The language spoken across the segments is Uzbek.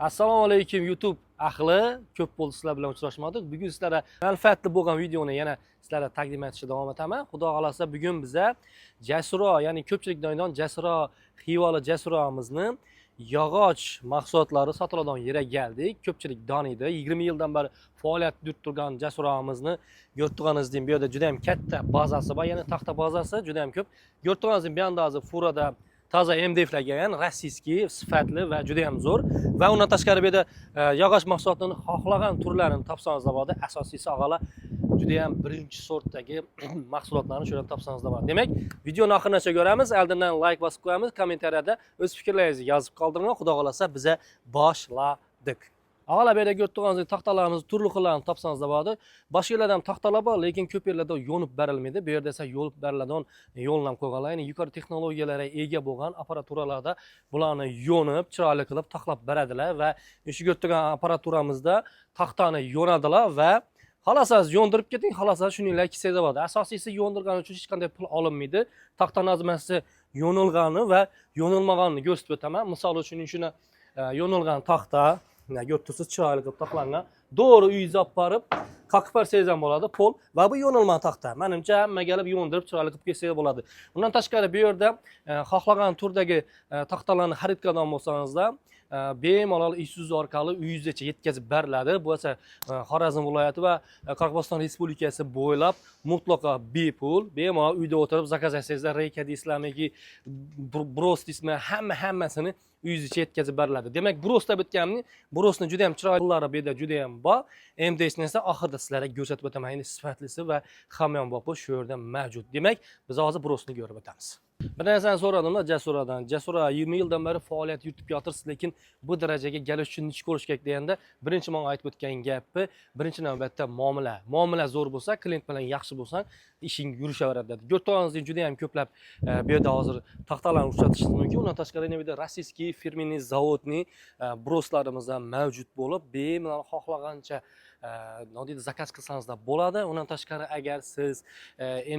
Assalomu alaykum YouTube ahli. Ko'p bo'ldi sizlar bilan uchrashmadik. Bugun sizlarga manfaatli bo'lgan videoni yana sizlarga taqdim etishga davom etaman. Xudo xolasa bugun biza Jasuro, ya'ni ko'pchilik do'ydan Jasuro, Xivoli Jasuramizni yog'och mahsulotlari sotiladigan yerga keldik. Ko'pchilik doniydi. 20 yildan beri faoliyat yuritib turgan Jasuramizni yo'rtganingizdan bu yerda juda ham katta bazasi bor, ya'ni taxta bazasi juda ham ko'p. Yo'rtganingizdan bu yoqda hozir furada toza MDFlargan, rossiyskiy, sifatli va juda ham zo'r. Va undan tashqari bu yerda yog'och mahsulotlarini xohlagan turlarini topsangiz bo'ladi. Asosiysi og'alar juda ham birinchi sortdagi mahsulotlarni shu yerdan topsangiz bo'ladi. Demak, videoni oxirigacha ko'ramiz. Oldindan like bosib qo'yamiz, kommentariyada o'z fikrlaringizni yozib qoldiring. Xudo xolasa biza boshladik. Ağala böyle gördüğünüz taxtalarımızı turli xillarni topsangiz bo'ladi. Boshqa yerlarda ham taxtalar bor, lekin ko'p yerlarda yo'nib berilmaydi. Bu yerda esa yo'lib beriladigan yo'lni qo'yganlar, ya'ni yuqori texnologiyalarga ega bo'lgan apparaturalarda bularni yo'nib, chiroyli qilib taxlab beradilar va shu ko'rgan apparaturamizda taxtani yo'nadilar va xolasangiz yo'ndirib keting, xolasangiz shuninglar kelsangiz bo'ladi. Asosiysi yo'ndirgan uchun hech qanday pul olinmaydi. Taxta nazmasi yo'nilgani va yo'nilmaganini ko'rsatib o'taman. Misol uchun shuni yo'nilgan taxta götürsüz chiroyli qilib taxlangan. Doğru uyingizga olib borib, qoqib bersangiz ham bo'ladi, pol va bu yo'nilma taxta. Menimcha hamma kelib yo'ndirib chiroyli qilib kelsangiz bo'ladi. Bundan tashqari bu yerda xohlagan turdagi taxtalarni xarid qilgan bo'lsangizda, bemalol Isuzu orqali uyingizgacha yetkazib beriladi. Bu esa Xorazm viloyati va Qoraqalpog'iston Respublikasi bo'ylab mutlaqo bepul, bemalol uyda o'tirib zakaz qilsangizlar, reyka deysizlarmi, bros deysizmi, hammasini uyingizgacha yetkazib beriladi. Demak, bros deb o'tganimni, brosni juda ham chiroylilari bu yerda juda ham bor. MDSni esa oxirida sizlarga ko'rsatib o'taman. Ya'ni sifatlisi va hamyon bopi shu yerda mavjud. Demak, biz hozir brosni ko'rib o'tamiz. Bir narsani so'radimda Jasuradan. Jasura 20 yildan beri faoliyat yuritib yotirsiz, lekin bu darajaga kelish uchun nima ko'rish kerak deganda, birinchi menga aytib o'tgan gapi, birinchi navbatda muomala. Muomala zo'r bo'lsa, klient bilan yaxshi bo'lsang, ishing yurishaveradi dedi. Yo'rtog'ingizdan juda ham ko'plab bu yerda hozir taxtalarni uchratishingiz mumkin. Undan tashqari bu yerda rossiyskiy firmaning zavodning broslarimiz ham mavjud bo'lib, bemalol xohlagancha nodida zakaz qilsangizlar bo'ladi. Undan tashqari agar siz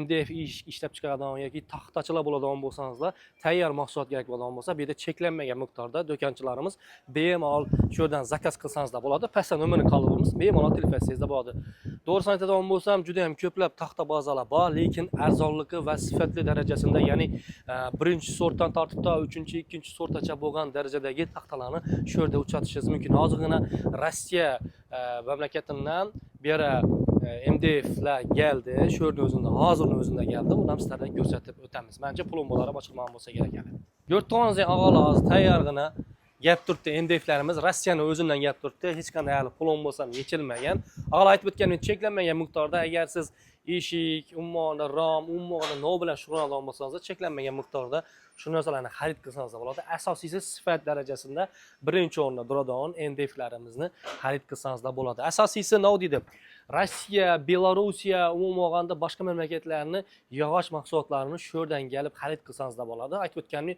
MDF ishlab chiqaradigan yoki taxtachilar bo'ladigan bo'lsangizlar, tayyor mahsulot kerak bo'ladigan bo'lsa, bu yerda cheklanmagan miqdorda do'konchilarimiz bemalol shu yerdan zakaz qilsangizlar bo'ladi. Pastda nomerni qoldiramiz, bemalol telefon qilsangizlar bo'ladi. To'g'risini aytadigan bo'lsam, juda ham ko'plab taxta bazalar bor, lekin arzonligi va sifatli darajasida, ya'ni birinchi sortdan tortib to 3-chi, 2-chi sortgacha bo'lgan darajadagi taxtalarni shu yerda uchratishingiz mumkin. Hozirgina Rossiya mamlakatidan bir MDFlar keldi. Shu yerning o'zida, hozirning o'zida keldi. Uni ham sizlarga ko'rsatib o'tamiz. Menimcha pulombolari ochilmagan bo'lsa kerak edi. Yo'rtog'ingizning og'alar hozir tayyorgina gap turibdi. MDFlarimiz Rossiyaning o'zidan gap turibdi. Hech qanday hali pulom bo'lsa yechilmagan. Og'alar aytib o'tganidek, cheklanmagan miqdorda agar siz eshik, ummonda rom, ummonda no bilan shug'ullanadigan bo'lsangiz, cheklanmagan miqdorda shu narsalarni xarid qilsangiz bo'ladi. Asosiysi sifat darajasida birinchi o'rinda turadigan MDFlarimizni xarid qilsangiz bo'ladi. Asosiysi nima deydi? Rossiya, Belorussiya, umuman olganda boshqa mamlakatlarni yog'och mahsulotlarini shu yerdan kelib xarid qilsangiz bo'ladi. Aytib o'tganim,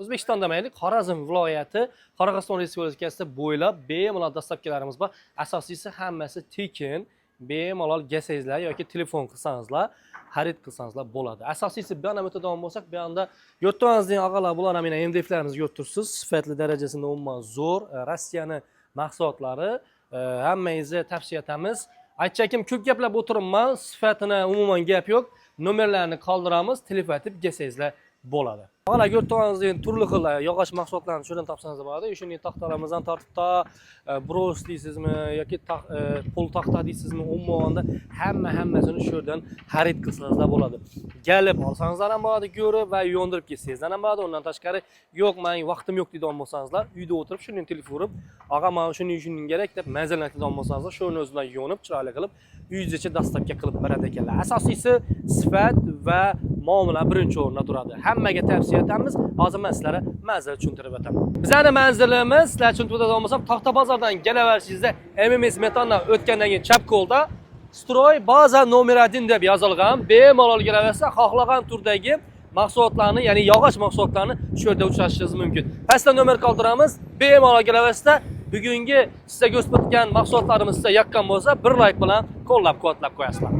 O'zbekiston demaylik, Xorazm viloyati, Qoraqalpog'iston Respublikasida bo'ylab bemalol dastlabkilarimiz bor. Asosiysi hammasi tekin, bemalol gelsangizlar yoki telefon qilsangizlar, xarid qilsangizlar bo'ladi. Asosiysi bu yerdan o'tadigan bo'lsak, bu yerda yo'rtog'ingizning og'alar bular ham MDFlarimizni yo'rtursiz, sifatli darajasida umuman zo'r, Rossiyaning mahsulotlari, hammangizni tavsiya etamiz. Aytchakim, ko'p gaplab o'tiribman, sifatini umuman gap yo'q. Nomerlarni qoldiramiz, telefon etib kelsangizlar bo'ladi. Og'alar yo'rtog'ingizning turli xil yog'och mahsulotlarni shu yerdan topsangiz bo'ladi. Shuning taxtalarimizdan tortib to bros deysizmi yoki pul taxta deysizmi, umuman hammasini shu yerdan xarid qilsangizlar bo'ladi. Kelib olsangizlar ham bo'ladi, ko'rib va yo'ndirib kelsangizlar ham bo'ladi. Undan tashqari, yo'q, men vaqtim yo'q deydigan bo'lsangizlar, uyda o'tirib shuning telefon urib, "Og'a, men shuning kerak" deb manzilni aytadigan bo'lsangizlar, shuni o'zidan yo'nib, chiroyli qilib uyingizgacha dastlabki qilib beradi ekanlar. Asosiysi sifat va muomala birinchi o'rinda turadi. Hammaga tavsiya etamiz. Hozir men sizlarga manzil tushuntirib o'taman. Bizning manzilimiz, sizlar tushuntirib o'tadigan bo'lsam, Taxta bozordan kelaverishingizda MMS metandan o'tgandan keyin chap qo'lda Stroy baza nomer 1 deb yozilgan. Bemalol kelaversa, xohlagan turdagi mahsulotlarni, ya'ni yog'och mahsulotlarni shu yerda uchratishingiz mumkin. Pastda nomer qoldiramiz. Bemalol kelaversa, bugungi sizga ko'rsatib o'tgan mahsulotlarimiz sizga yoqqan bo'lsa, bir like bilan qo'llab-quvvatlab qo'yasizlar.